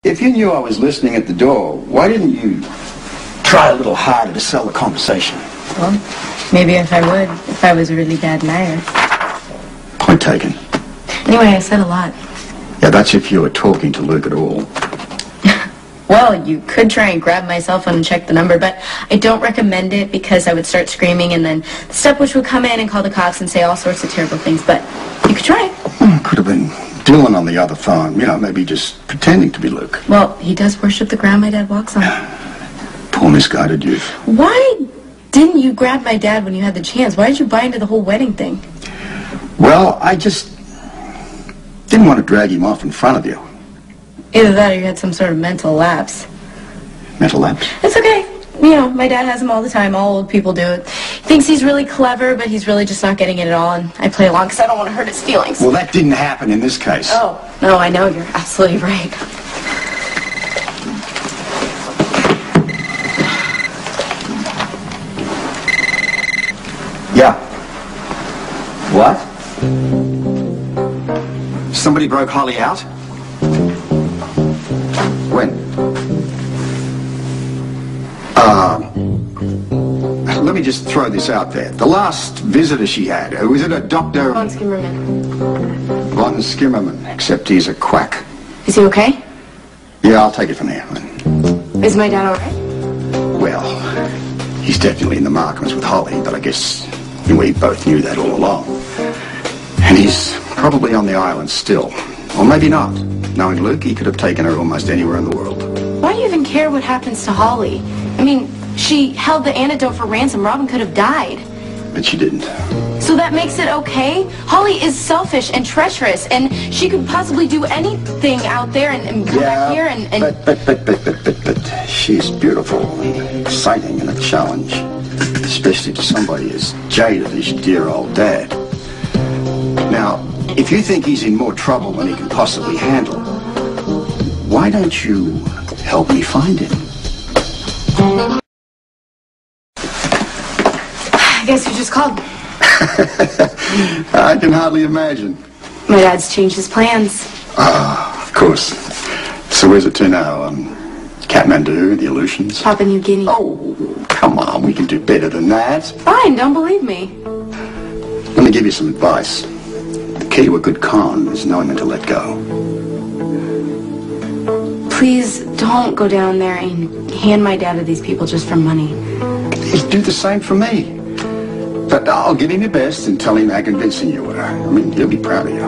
If you knew I was listening at the door, why didn't you try a little harder to sell the conversation? Well, maybe if I would, if I was a really bad liar. Point taken. Anyway, I said a lot. Yeah, that's if you were talking to Luke at all. Well, you could try and grab my cell phone and check the number, but I don't recommend it because I would start screaming and then the stepwitch would come in and call the cops and say all sorts of terrible things, but you could try. Could have been Dylan on the other phone, you know, maybe just pretending to be Luke. Well, he does worship the ground my dad walks on. Poor misguided youth. Why didn't you grab my dad when you had the chance? Why did you buy into the whole wedding thing? Well, I just didn't want to drag him off in front of you. Either that or you had some sort of mental lapse. Mental lapse? It's okay. You know, my dad has them all the time. All old people do it. He thinks he's really clever, but he's really just not getting it at all, and I play along because I don't want to hurt his feelings. Well, that didn't happen in this case. Oh, no, I know. You're absolutely right. Yeah. What? Somebody broke Holly out? When? Let me just throw this out there. The last visitor she had, was it a Dr. Von Skimmerman. Von Skimmerman, except he's a quack. Is he okay? Yeah, I'll take it from here. Is my dad all right? Well, he's definitely in the markings with Holly, but I guess we both knew that all along. And he's probably on the island still. Or maybe not. Knowing Luke, he could have taken her almost anywhere in the world. Why do you even care what happens to Holly? I mean, she held the antidote for ransom. Robin could have died. But she didn't. So that makes it okay? Holly is selfish and treacherous, and she could possibly do anything out there and come back here and... But she's beautiful, exciting, and a challenge. Especially to somebody as jaded as your dear old dad. Now, if you think he's in more trouble than he can possibly handle, why don't you help me find him? I guess you just called. I can hardly imagine. My dad's changed his plans. Ah, of course. So where's it to now? Kathmandu, the Aleutians? Papua New Guinea. Oh, come on, we can do better than that. Fine, don't believe me. Let me give you some advice. The key to a good con is knowing when to let go. Please don't go down there and hand my dad to these people just for money. He'd do the same for me. But I'll give him your best and tell him how convincing you were. I mean, he'll be proud of you.